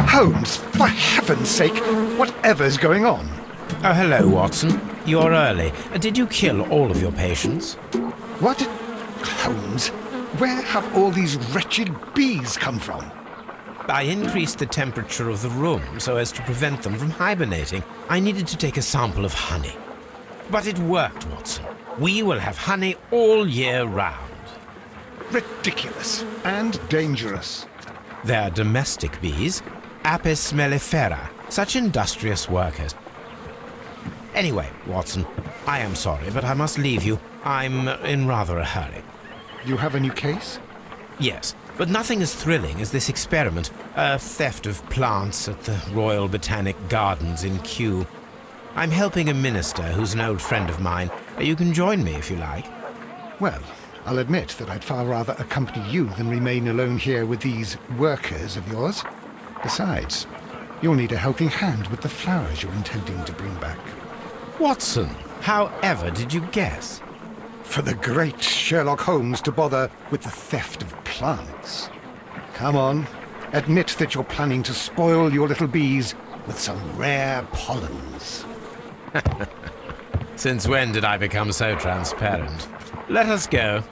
Holmes, for heaven's sake, whatever's going on? Oh, hello, Watson. You're early. Did you kill all of your patients? What? Holmes, where have all these wretched bees come from? I increased the temperature of the room so as to prevent them from hibernating. I needed to take a sample of honey. But it worked, Watson. We will have honey all year round. Ridiculous and dangerous. They're domestic bees, Apis mellifera, such industrious workers. Anyway, Watson, I am sorry, but I must leave you. I'm in rather a hurry. You have a new case? Yes, but nothing as thrilling as this experiment, a theft of plants at the Royal Botanic Gardens in Kew. I'm helping a minister who's an old friend of mine. You can join me if you like. Well, I'll admit that I'd far rather accompany you than remain alone here with these workers of yours. Besides, you'll need a helping hand with the flowers you're intending to bring back. Watson, however did you guess? For the great Sherlock Holmes to bother with the theft of plants. Come on, admit that you're planning to spoil your little bees with some rare pollens. Since when did I become so transparent? Let us go.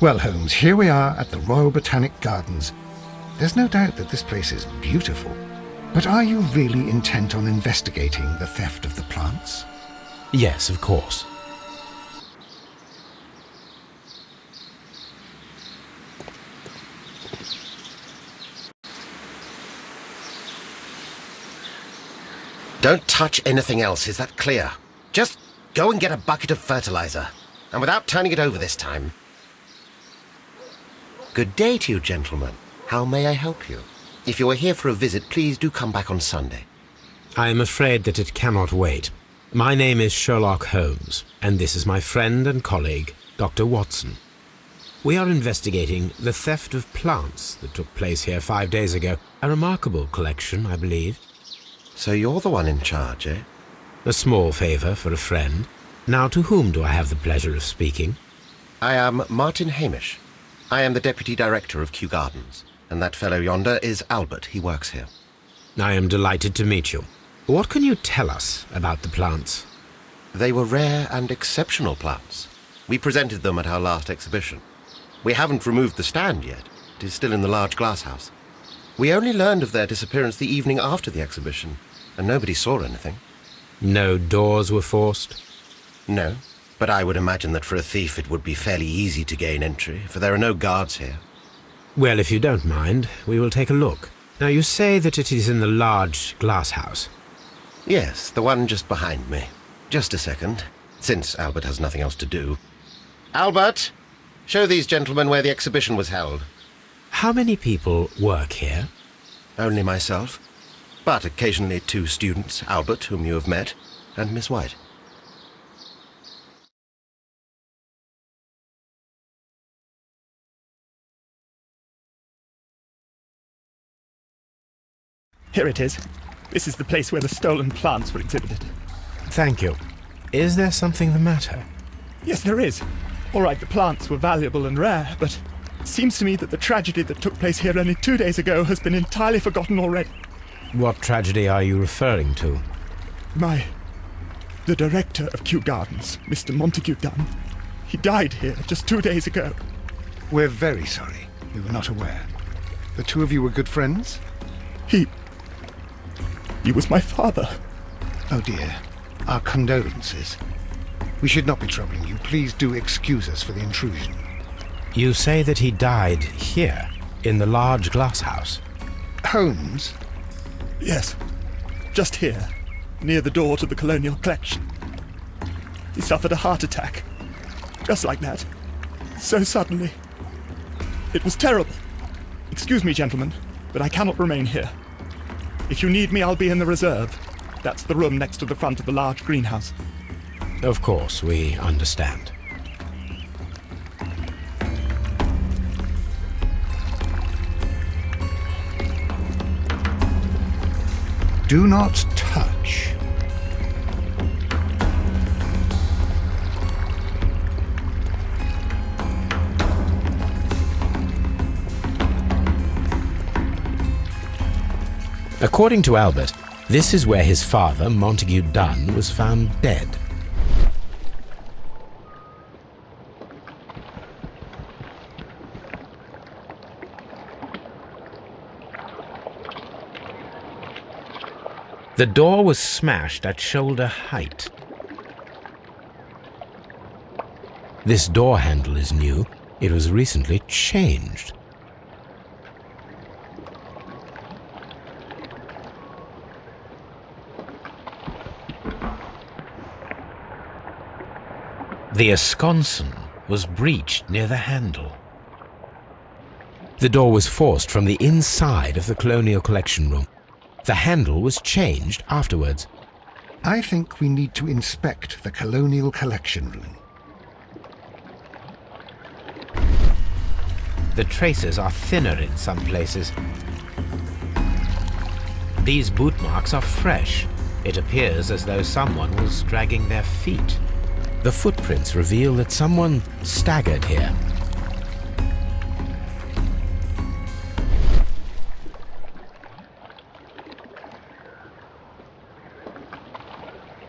Well, Holmes, here we are at the Royal Botanic Gardens. There's no doubt that this place is beautiful. But are you really intent on investigating the theft of the plants? Yes, of course. Don't touch anything else, is that clear? Just go and get a bucket of fertilizer. And without turning it over this time. Good day to you, gentlemen. How may I help you? If you are here for a visit, please do come back on Sunday. I am afraid that it cannot wait. My name is Sherlock Holmes, and this is my friend and colleague, Dr. Watson. We are investigating the theft of plants that took place here 5 days ago. A remarkable collection, I believe. So you're the one in charge, eh? A small favour for a friend. Now, to whom do I have the pleasure of speaking? I am Martin Hamish. I am the Deputy Director of K'yu-Gardens, and that fellow yonder is Albert. He works here. I am delighted to meet you. What can you tell us about the plants? They were rare and exceptional plants. We presented them at our last exhibition. We haven't removed the stand yet. It is still in the large glass house. We only learned of their disappearance the evening after the exhibition, and nobody saw anything. No doors were forced? No. But I would imagine that for a thief it would be fairly easy to gain entry, for there are no guards here. Well, if you don't mind, we will take a look. Now, you say that it is in the large glass house. Yes, the one just behind me. Just a second, since Albert has nothing else to do. Albert, show these gentlemen where the exhibition was held. How many people work here? Only myself, but occasionally 2 students, Albert, whom you have met, and Miss White. Here it is. This is the place where the stolen plants were exhibited. Thank you. Is there something the matter? Yes, there is. All right, the plants were valuable and rare, but it seems to me that the tragedy that took place here only 2 days ago has been entirely forgotten already. What tragedy are you referring to? The director of K'yu-Gardens, Mr. Montague Dunn, he died here just 2 days ago. We're very sorry. We were not aware. The two of you were good friends? He was my father. Oh dear. Our condolences. We should not be troubling you. Please do excuse us for the intrusion. You say that he died here, in the large glass house? Holmes? Yes, just here, near the door to the colonial collection. He suffered a heart attack. Just like that. So suddenly. It was terrible. Excuse me, gentlemen, but I cannot remain here. If you need me, I'll be in the reserve. That's the room next to the front of the large greenhouse. Of course, we understand. Do not touch. According to Albert, this is where his father, Montague Dunn, was found dead. The door was smashed at shoulder height. This door handle is new. It was recently changed. The esconson was breached near the handle. The door was forced from the inside of the Colonial Collection Room. The handle was changed afterwards. I think we need to inspect the Colonial Collection Room. The traces are thinner in some places. These boot marks are fresh. It appears as though someone was dragging their feet. The footprints reveal that someone staggered here.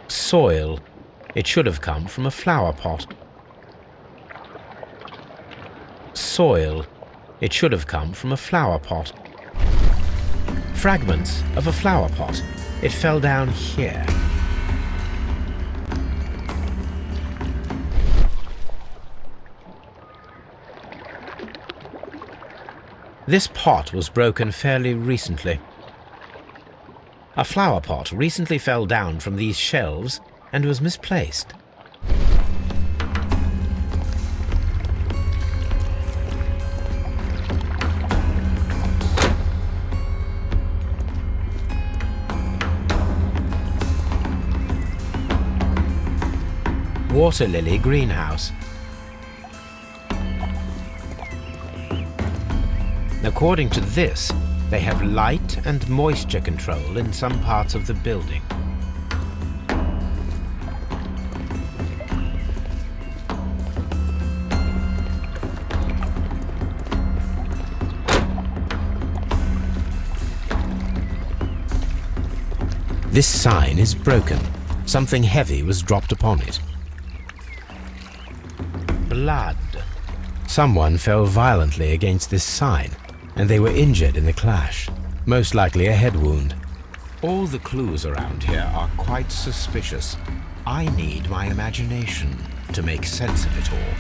Soil. It should have come from a flower pot. Soil. It should have come from a flower pot. Fragments of a flower pot. It fell down here. This pot was broken fairly recently. A flower pot recently fell down from these shelves and was misplaced. Water lily greenhouse. According to this, they have light and moisture control in some parts of the building. This sign is broken. Something heavy was dropped upon it. Blood. Someone fell violently against this sign, and they were injured in the clash, most likely a head wound. All the clues around here are quite suspicious. I need my imagination to make sense of it all.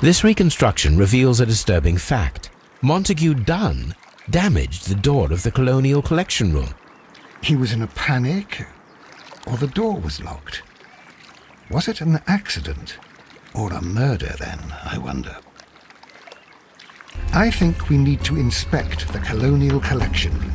This reconstruction reveals a disturbing fact. Montague Dunn damaged the door of the Colonial Collection Room. He was in a panic, or the door was locked. Was it an accident, or a murder then, I wonder? I think we need to inspect the Colonial Collection Room.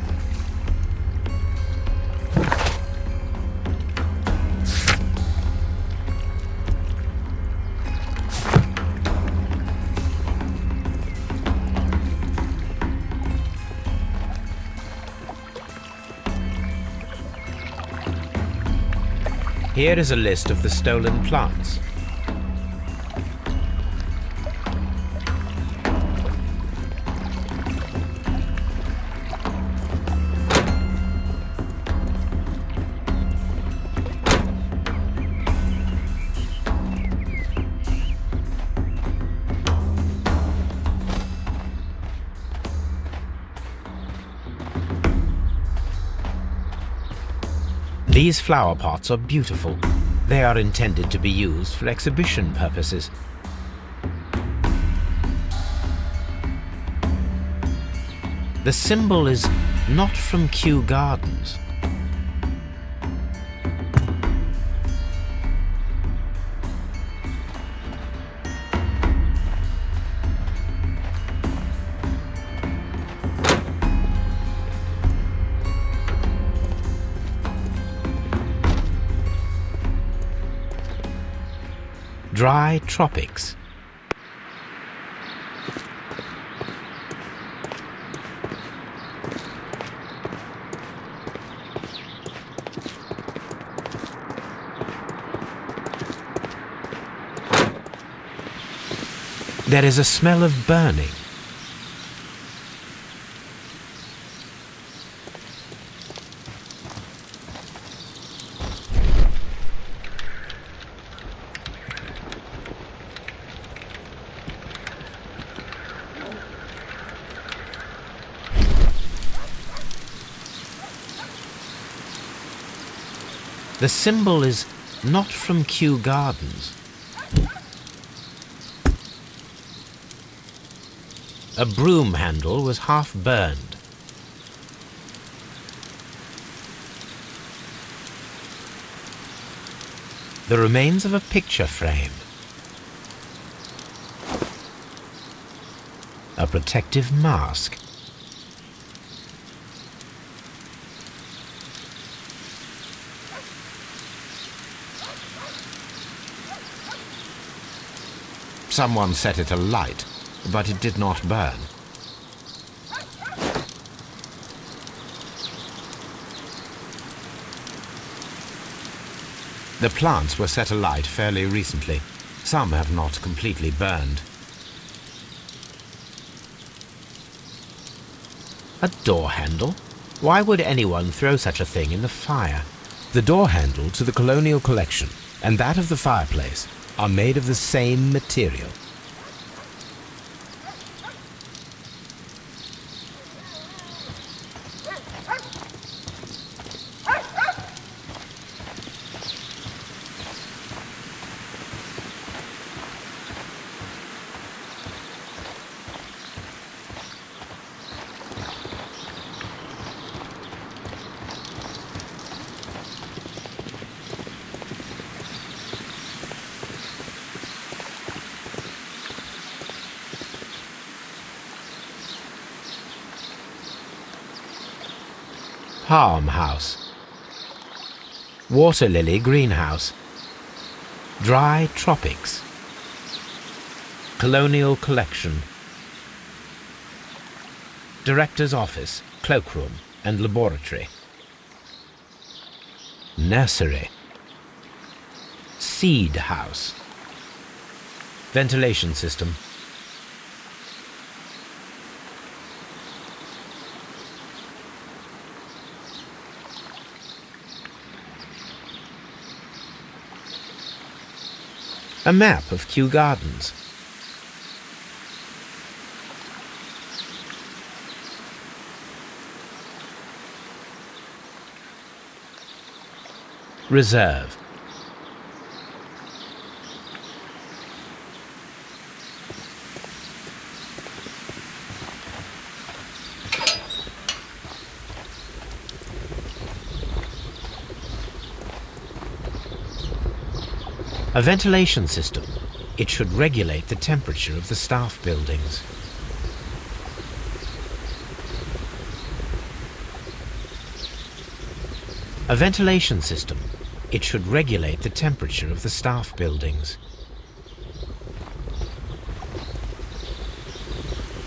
Here is a list of the stolen plants. These flower pots are beautiful. They are intended to be used for exhibition purposes. The symbol is not from K'yu-Gardens. Dry tropics. There is a smell of burning. The symbol is not from K'yu-Gardens. A broom handle was half burned. The remains of a picture frame. A protective mask. Someone set it alight, but it did not burn. The plants were set alight fairly recently. Some have not completely burned. A door handle? Why would anyone throw such a thing in the fire? The door handle to the Colonial Collection and that of the fireplace are made of the same material. Palm house. Water lily greenhouse. Dry tropics. Colonial collection. Director's office, cloakroom and laboratory. Nursery. Seed house. Ventilation system. A map of K'yu-Gardens. Reserve. A ventilation system. It should regulate the temperature of the staff buildings. A ventilation system. It should regulate the temperature of the staff buildings.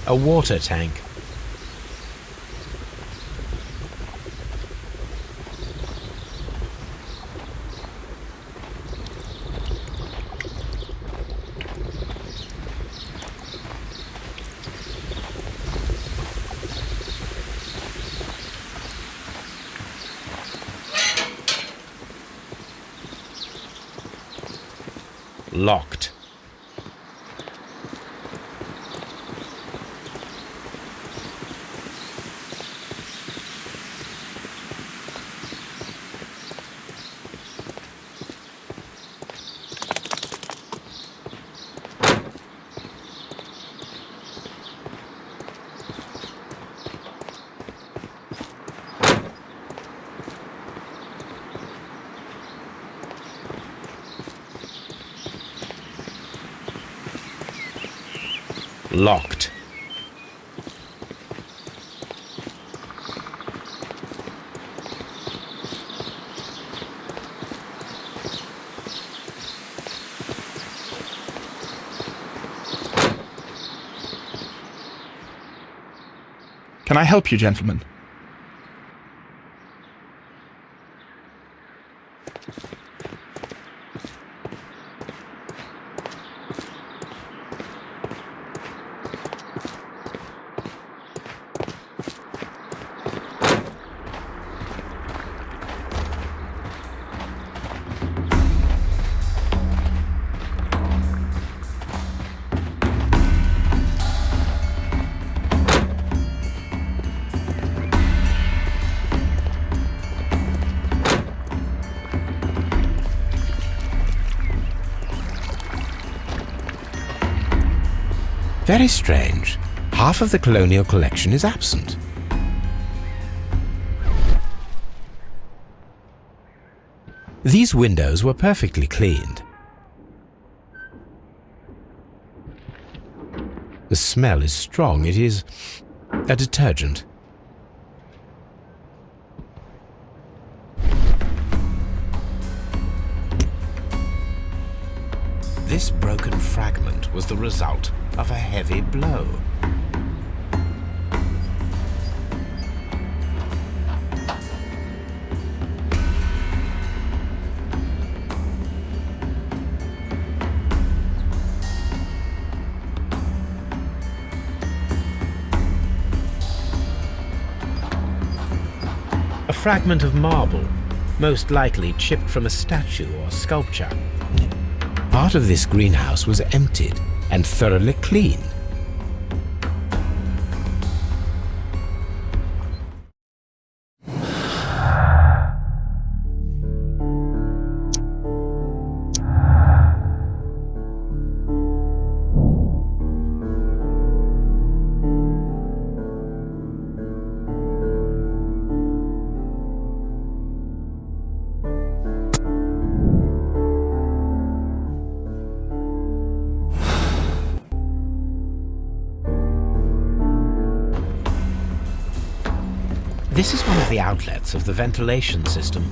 A water tank. Locked. Locked. Can I help you, gentlemen? Very strange. Half of the colonial collection is absent. These windows were perfectly cleaned. The smell is strong. It is a detergent. This broken fragment was the result of a heavy blow. A fragment of marble, most likely chipped from a statue or sculpture. Part of this greenhouse was emptied and thoroughly clean. This is one of the outlets of the ventilation system.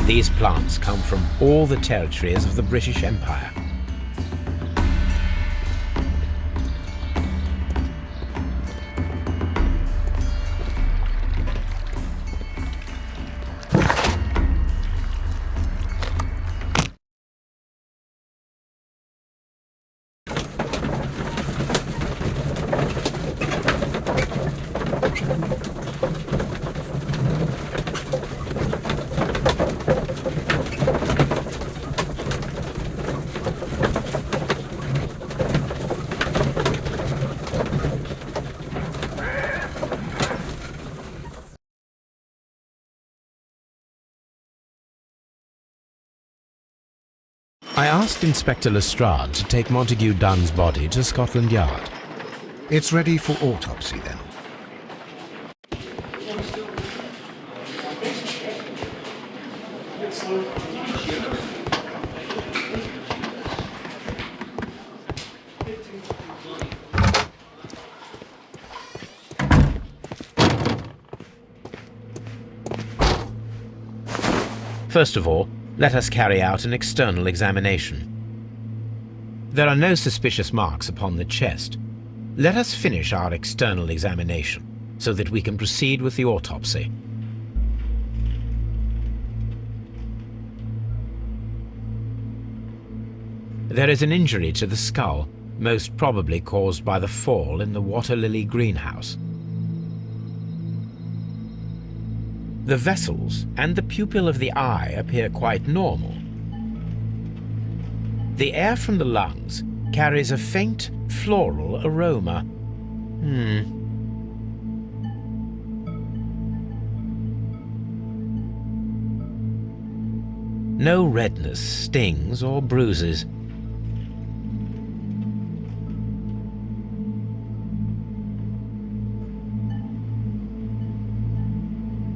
These plants come from all the territories of the British Empire. I asked Inspector Lestrade to take Montague Dunn's body to Scotland Yard. It's ready for autopsy, then. First of all, let us carry out an external examination. There are no suspicious marks upon the chest. Let us finish our external examination so that we can proceed with the autopsy. There is an injury to the skull, most probably caused by the fall in the water lily greenhouse. The vessels and the pupil of the eye appear quite normal. The air from the lungs carries a faint floral aroma. No redness, stings, or bruises.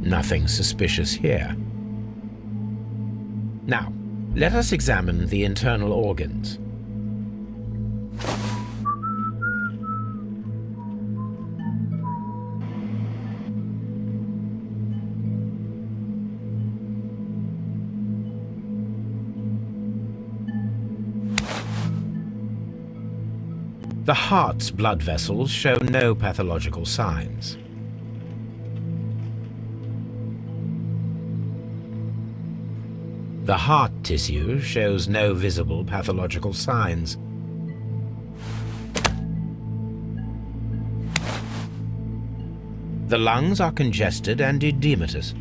Nothing suspicious here. Now, let us examine the internal organs. The heart's blood vessels show no pathological signs. The heart tissue shows no visible pathological signs. The lungs are congested and edematous.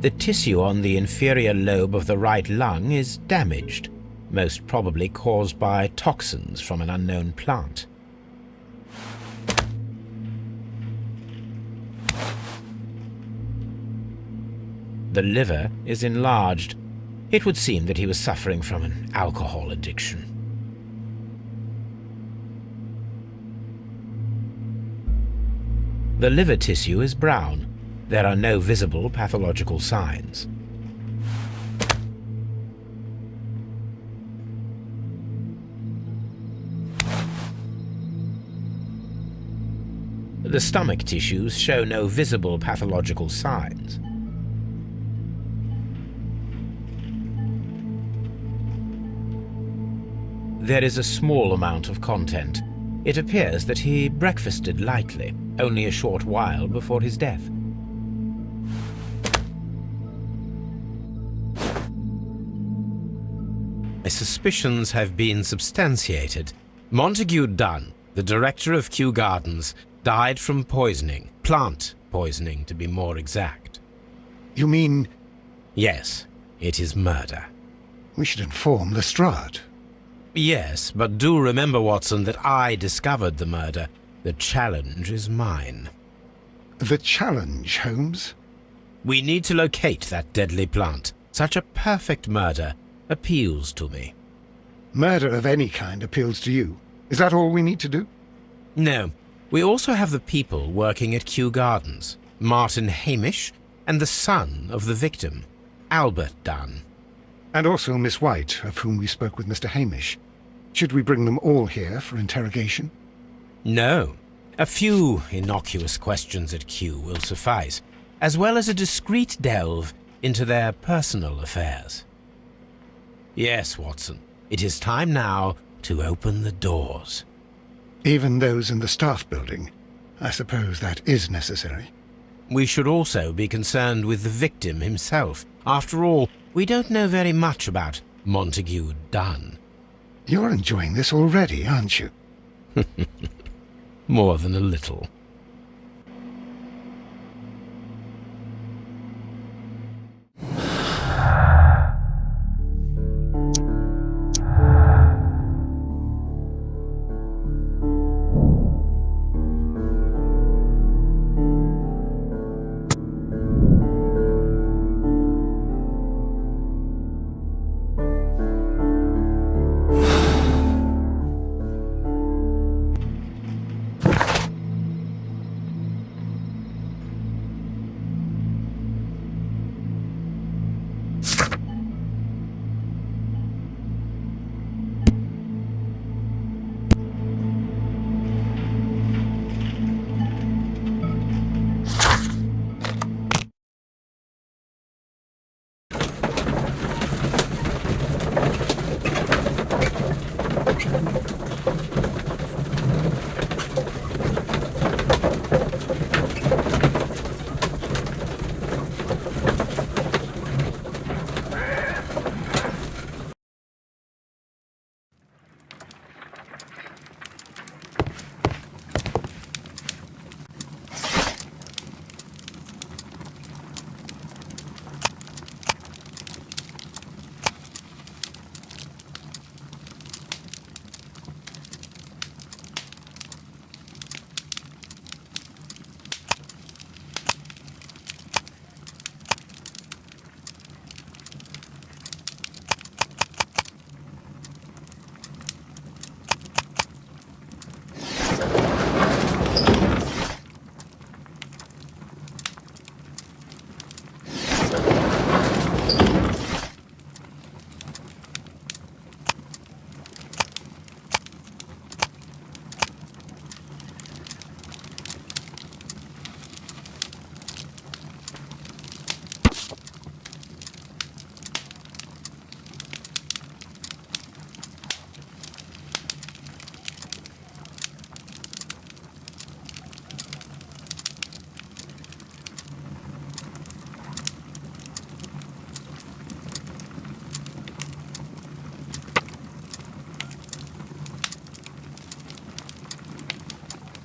The tissue on the inferior lobe of the right lung is damaged, most probably caused by toxins from an unknown plant. The liver is enlarged. It would seem that he was suffering from an alcohol addiction. The liver tissue is brown. There are no visible pathological signs. The stomach tissues show no visible pathological signs. There is a small amount of content. It appears that he breakfasted lightly, only a short while before his death. My suspicions have been substantiated. Montague Dunn, the director of K'yu-Gardens, died from poisoning. Plant poisoning, to be more exact. You mean... Yes, it is murder. We should inform Lestrade. Yes, but do remember, Watson, that I discovered the murder. The challenge is mine. The challenge, Holmes? We need to locate that deadly plant. Such a perfect murder appeals to me. Murder of any kind appeals to you. Is that all we need to do? No. We also have the people working at K'yu-Gardens. Martin Hamish and the son of the victim, Albert Dunn. And also Miss White, of whom we spoke with Mr. Hamish. Should we bring them all here for interrogation? No. A few innocuous questions at Kew will suffice, as well as a discreet delve into their personal affairs. Yes, Watson, it is time now to open the doors. Even those in the staff building? I suppose that is necessary. We should also be concerned with the victim himself. After all, we don't know very much about Montague Dunn. You're enjoying this already, aren't you? More than a little.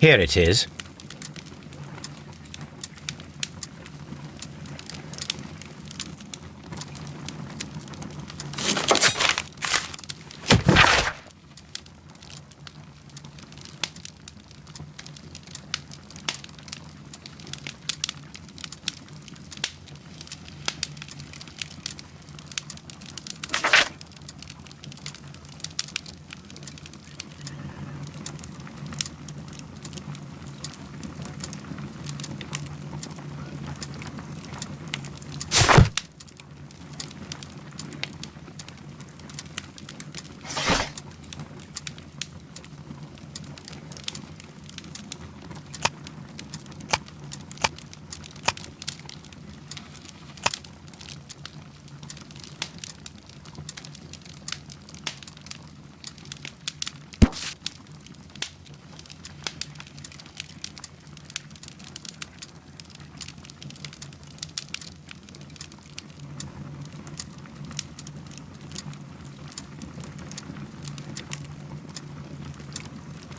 Here it is.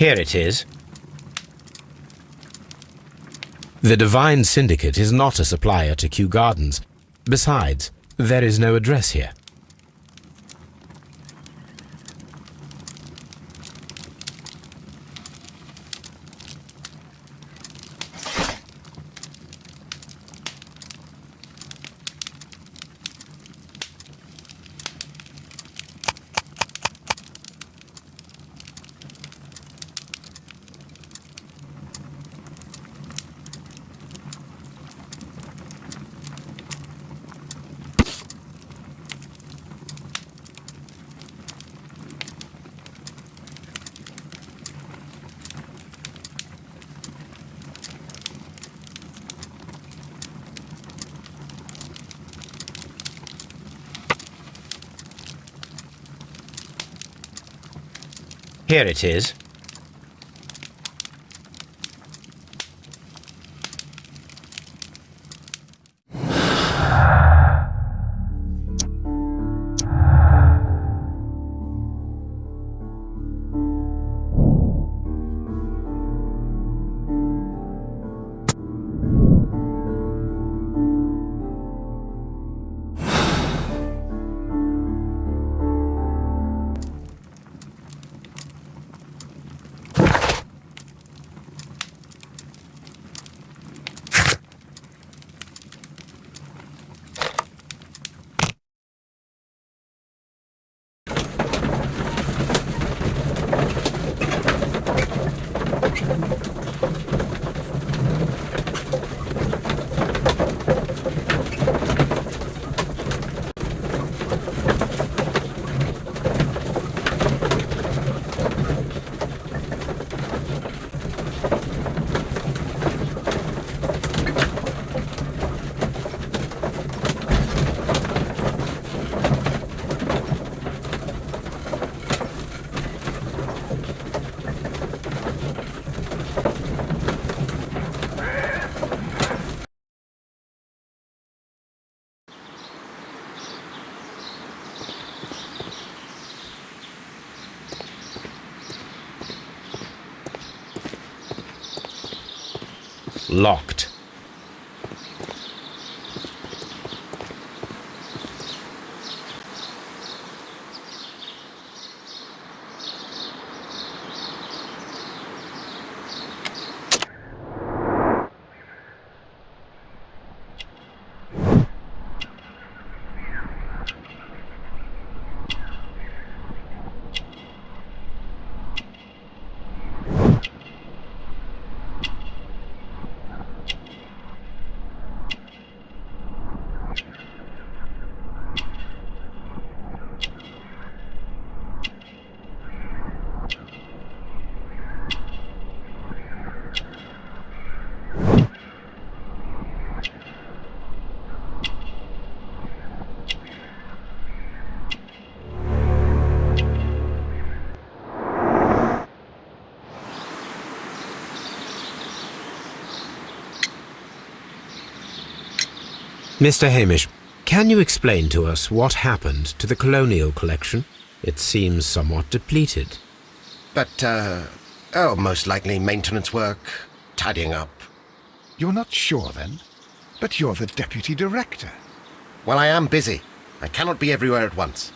Here it is. The Divine Syndicate is not a supplier to K'yu-Gardens. Besides, there is no address here. Here it is. Locked. Mr. Hamish, can you explain to us what happened to the colonial collection? It seems somewhat depleted. But, Oh, most likely maintenance work, tidying up. You're not sure, then? But you're the deputy director. Well, I am busy. I cannot be everywhere at once.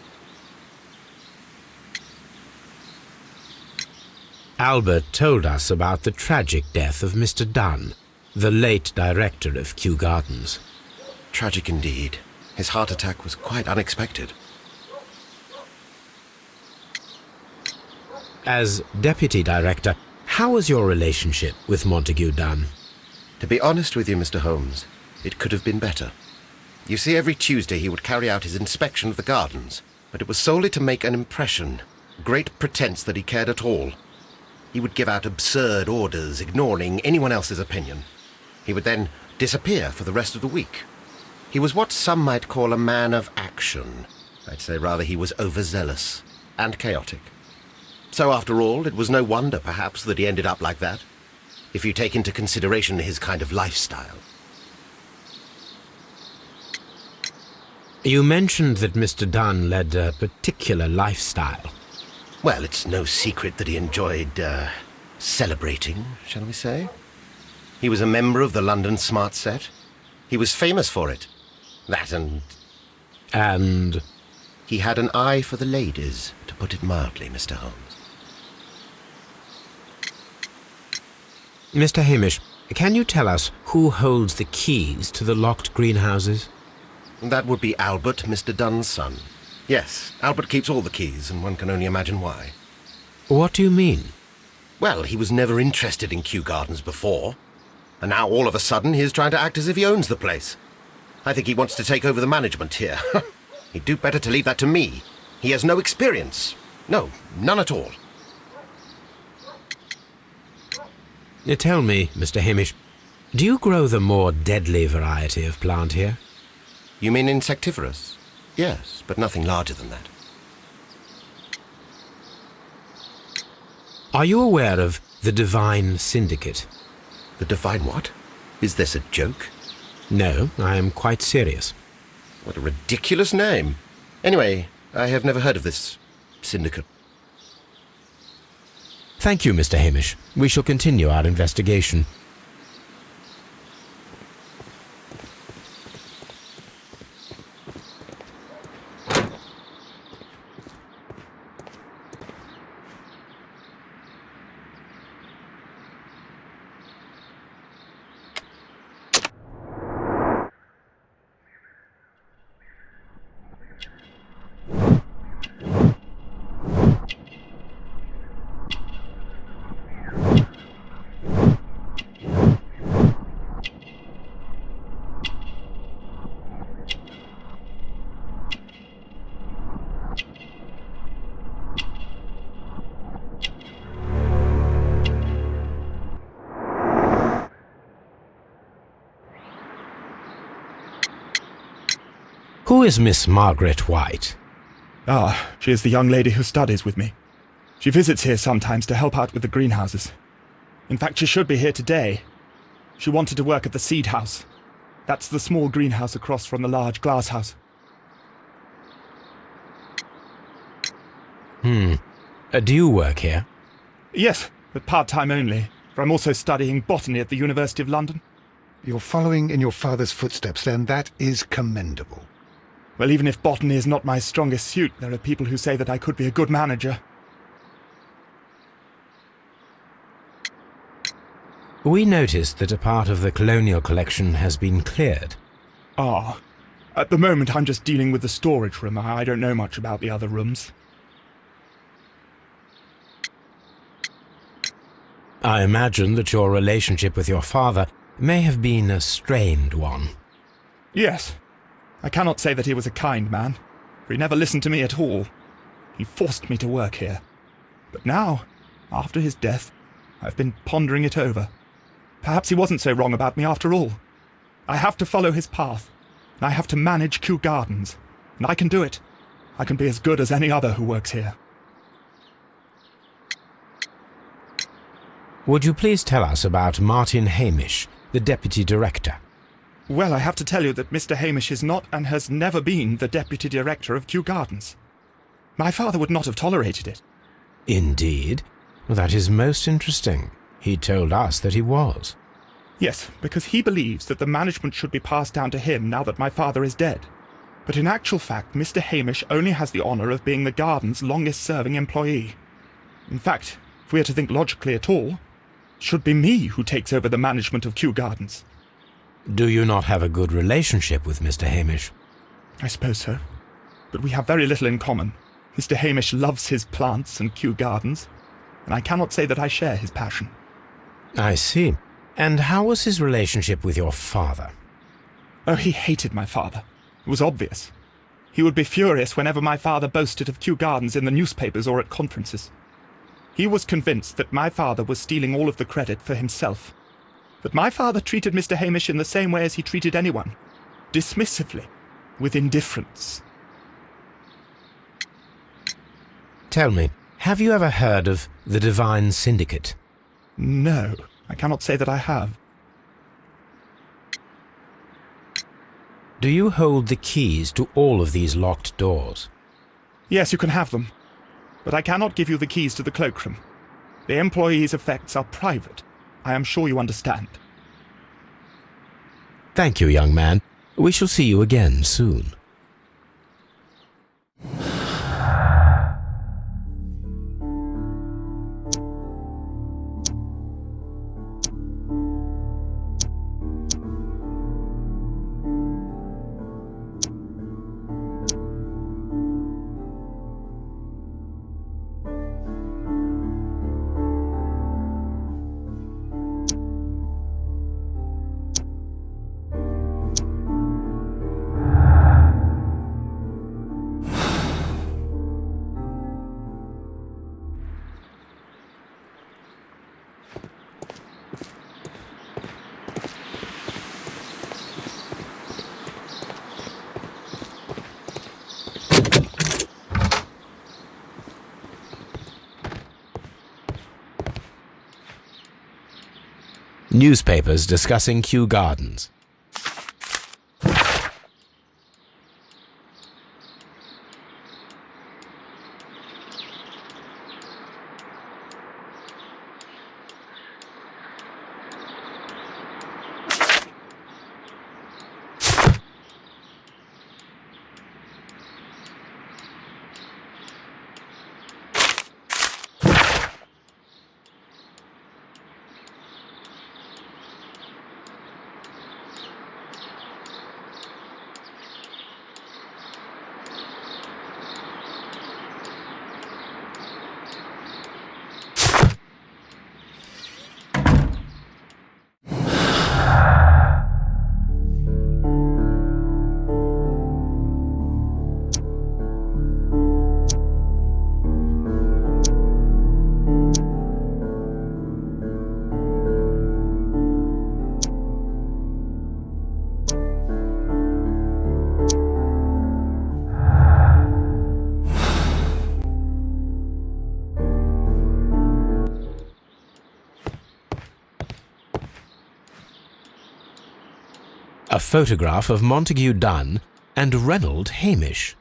Albert told us about the tragic death of Mr. Dunn, the late director of K'yu-Gardens. Tragic indeed. His heart attack was quite unexpected. As deputy director, how was your relationship with Montague Dunn? To be honest with you, Mr. Holmes, it could have been better. You see, every Tuesday he would carry out his inspection of the gardens, but it was solely to make an impression, great pretense that he cared at all. He would give out absurd orders, ignoring anyone else's opinion. He would then disappear for the rest of the week. He was what some might call a man of action. I'd say rather he was overzealous and chaotic. So after all, it was no wonder, perhaps, that he ended up like that, if you take into consideration his kind of lifestyle. You mentioned that Mr. Dunn led a particular lifestyle. Well, it's no secret that he enjoyed, celebrating, shall we say? He was a member of the London Smart Set. He was famous for it. That and... And? He had an eye for the ladies, to put it mildly, Mr. Holmes. Mr. Hamish, can you tell us who holds the keys to the locked greenhouses? That would be Albert, Mr. Dunn's son. Yes, Albert keeps all the keys, and one can only imagine why. What do you mean? Well, he was never interested in K'yu-Gardens before, and now all of a sudden he is trying to act as if he owns the place. I think he wants to take over the management here. He'd do better to leave that to me. He has no experience. No, none at all. Tell me, Mr. Hamish, do you grow the more deadly variety of plant here? You mean insectivorous? Yes, but nothing larger than that. Are you aware of the Divine Syndicate? The Divine what? Is this a joke? No, I am quite serious. What a ridiculous name. Anyway, I have never heard of this syndicate. Thank you, Mr. Hamish. We shall continue our investigation. Who is Miss Margaret White? Ah, she is the young lady who studies with me. She visits here sometimes to help out with the greenhouses. In fact, she should be here today. She wanted to work at the seed house. That's the small greenhouse across from the large glass house. Do you work here? Yes, but part-time only, for I'm also studying botany at the University of London. You're following in your father's footsteps, then. That is commendable. Well, even if botany is not my strongest suit, there are people who say that I could be a good manager. We noticed that a part of the colonial collection has been cleared. Ah, at the moment I'm just dealing with the storage room. I don't know much about the other rooms. I imagine that your relationship with your father may have been a strained one. Yes. I cannot say that he was a kind man, for he never listened to me at all. He forced me to work here. But now, after his death, I've been pondering it over. Perhaps he wasn't so wrong about me after all. I have to follow his path, and I have to manage K'yu-Gardens, and I can do it. I can be as good as any other who works here. Would you please tell us about Martin Hamish, the deputy director? Well, I have to tell you that Mr. Hamish is not and has never been the deputy director of K'yu-Gardens. My father would not have tolerated it. Indeed. That is most interesting. He told us that he was. Yes, because he believes that the management should be passed down to him now that my father is dead. But in actual fact, Mr. Hamish only has the honour of being the garden's longest-serving employee. In fact, if we are to think logically at all, it should be me who takes over the management of K'yu-Gardens. Do you not have a good relationship with Mr. Hamish? I suppose so. But we have very little in common. Mr. Hamish loves his plants and K'yu-Gardens, and I cannot say that I share his passion. I see. And how was his relationship with your father? Oh, he hated my father. It was obvious. He would be furious whenever my father boasted of K'yu-Gardens in the newspapers or at conferences. He was convinced that my father was stealing all of the credit for himself. But my father treated Mr. Hamish in the same way as he treated anyone. Dismissively. With indifference. Tell me, have you ever heard of the Divine Syndicate? No, I cannot say that I have. Do you hold the keys to all of these locked doors? Yes, you can have them. But I cannot give you the keys to the cloakroom. The employees' effects are private. I am sure you understand. Thank you, young man. We shall see you again soon. Newspapers discussing K'yu-Gardens. A photograph of Montague Dunn and Reynold Hamish.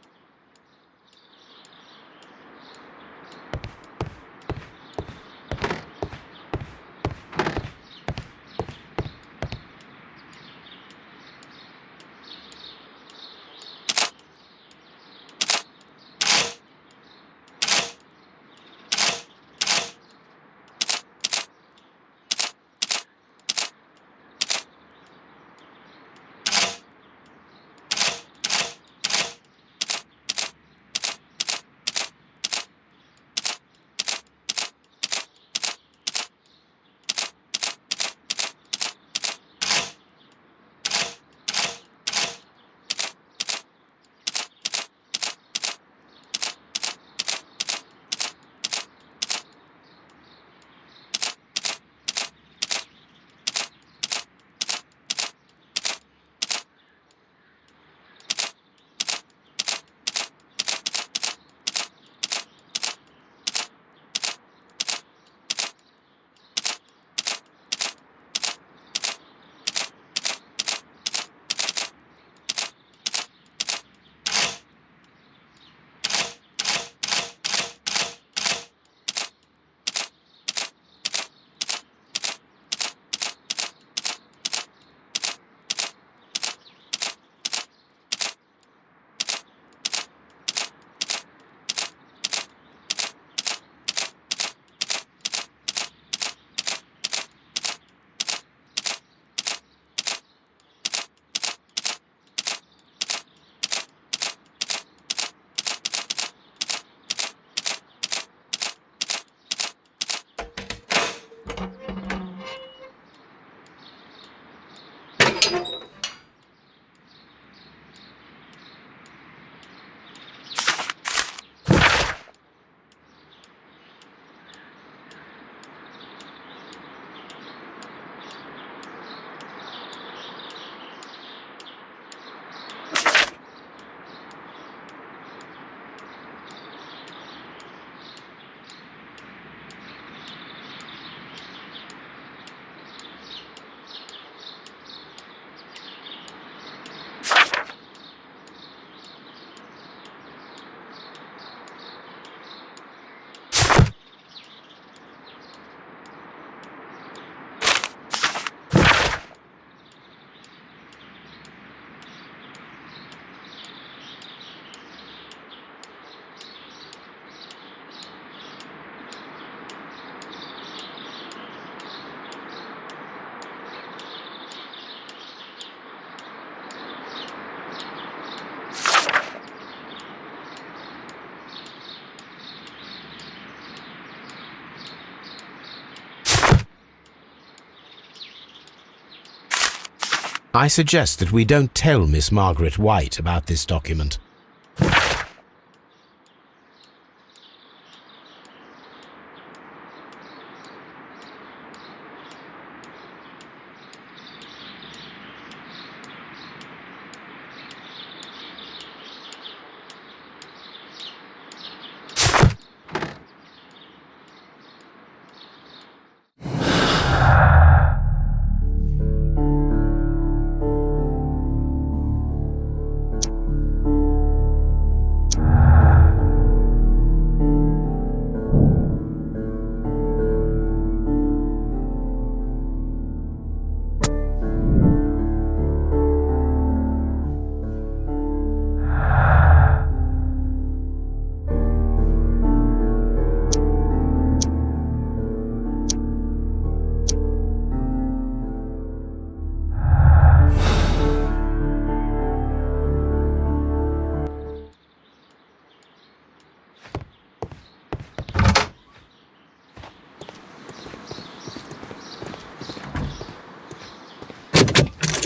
I suggest that we don't tell Miss Margaret White about this document.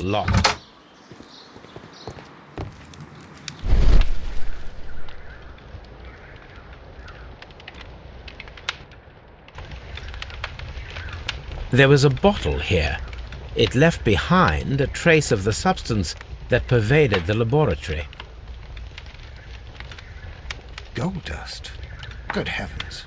Locked. There was a bottle here. It left behind a trace of the substance that pervaded the laboratory. Gold dust? Good heavens.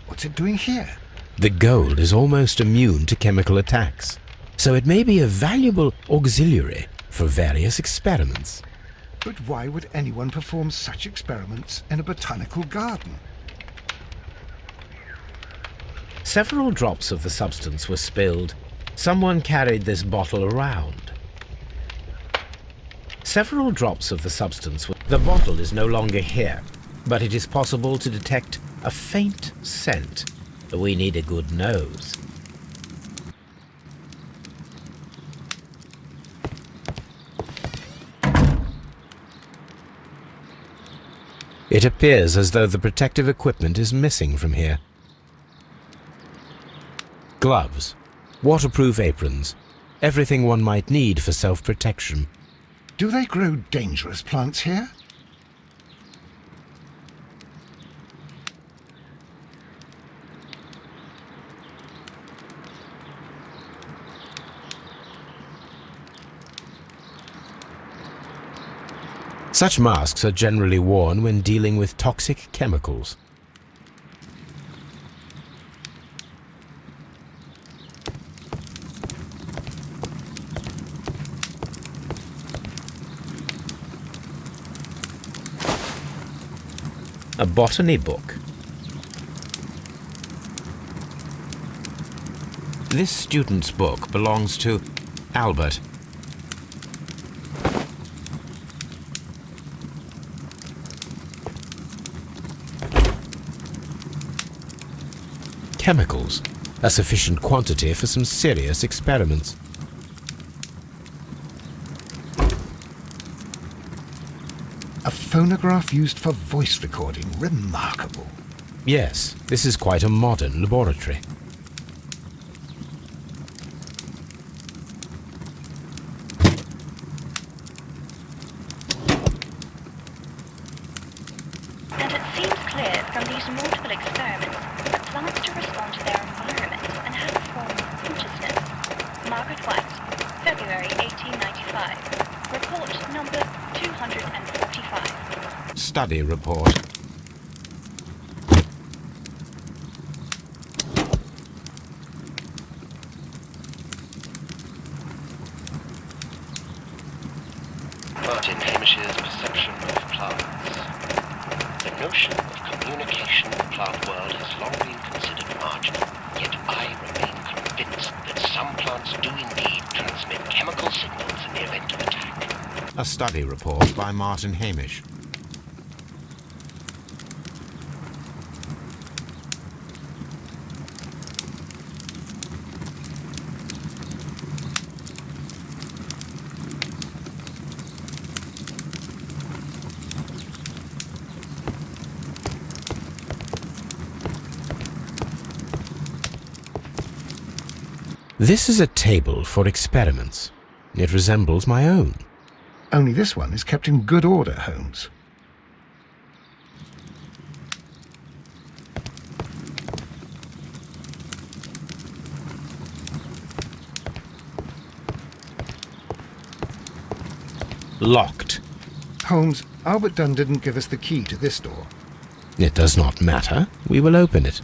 What's it doing here? The gold is almost immune to chemical attacks, so it may be a valuable auxiliary for various experiments. But why would anyone perform such experiments in a botanical garden? Several drops of the substance were spilled. Someone carried this bottle around. Several drops of the substance were... The bottle is no longer here, but it is possible to detect a faint scent. We need a good nose. It appears as though the protective equipment is missing from here. Gloves, waterproof aprons, everything one might need for self-protection. Do they grow dangerous plants here? Such masks are generally worn when dealing with toxic chemicals. A botany book. This student's book belongs to Albert. Chemicals, a sufficient quantity for some serious experiments. A phonograph used for voice recording. Remarkable. Yes, this is quite a modern laboratory. seems clear from these multiple experiments that plants do respond to their environment and have a form of consciousness. Margaret White, February 1895. Report number 245. Study report. Martin Hamish's perception of plants. The notion of communication in the plant world has long been considered marginal, yet I remain convinced that some plants do indeed transmit chemical signals in the event of attack. A study report by Martin Hamish. This is a table for experiments. It resembles my own. Only this one is kept in good order, Holmes. Locked. Holmes, Albert Dunn didn't give us the key to this door. It does not matter. We will open it.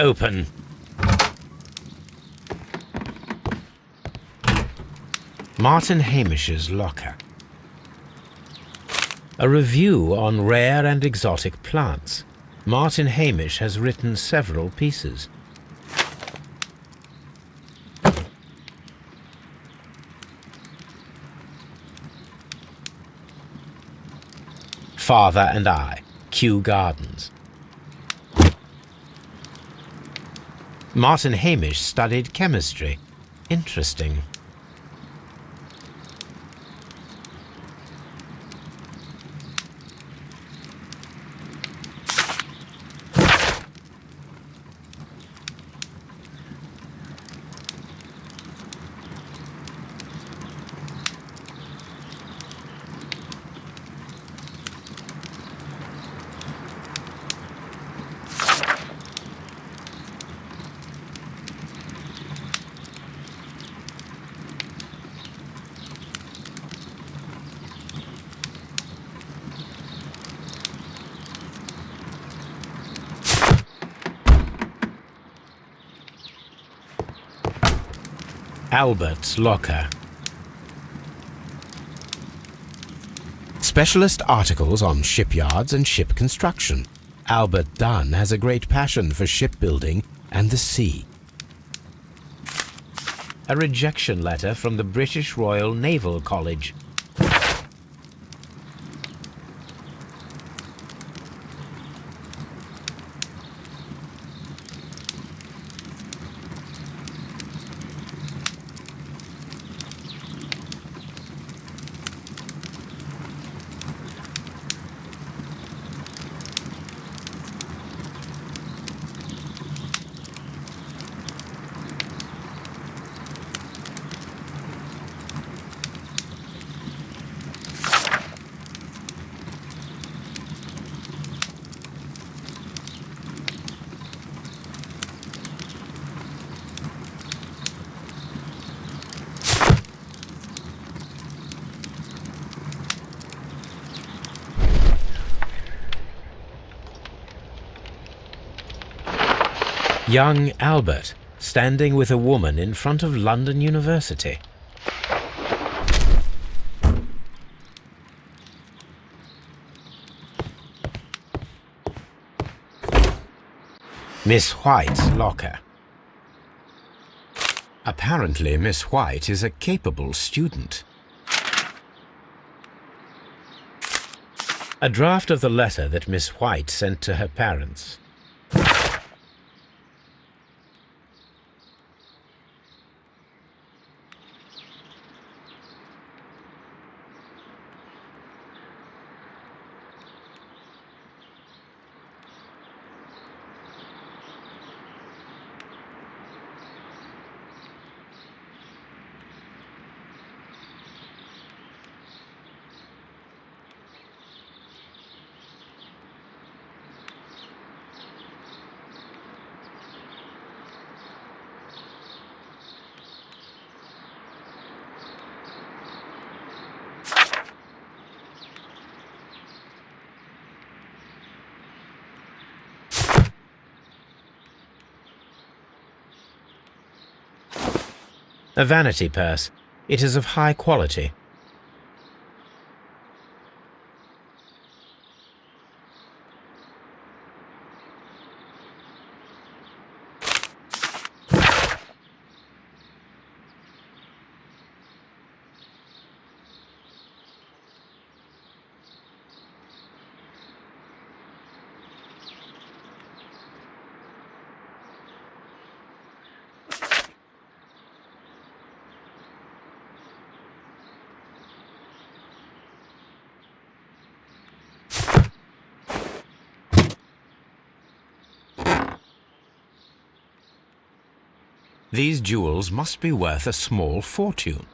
Open. Martin Hamish's locker. A review on rare and exotic plants. Martin Hamish has written several pieces. Father and I, K'yu-Gardens. Martin Hamish studied chemistry. Interesting. Albert's locker. Specialist articles on shipyards and ship construction. Albert Dunn has a great passion for shipbuilding and the sea. A rejection letter from the British Royal Naval College. Young Albert, standing with a woman in front of London University. Miss White's locker. Apparently, Miss White is a capable student. A draft of the letter that Miss White sent to her parents. A vanity purse. It is of high quality. These jewels must be worth a small fortune.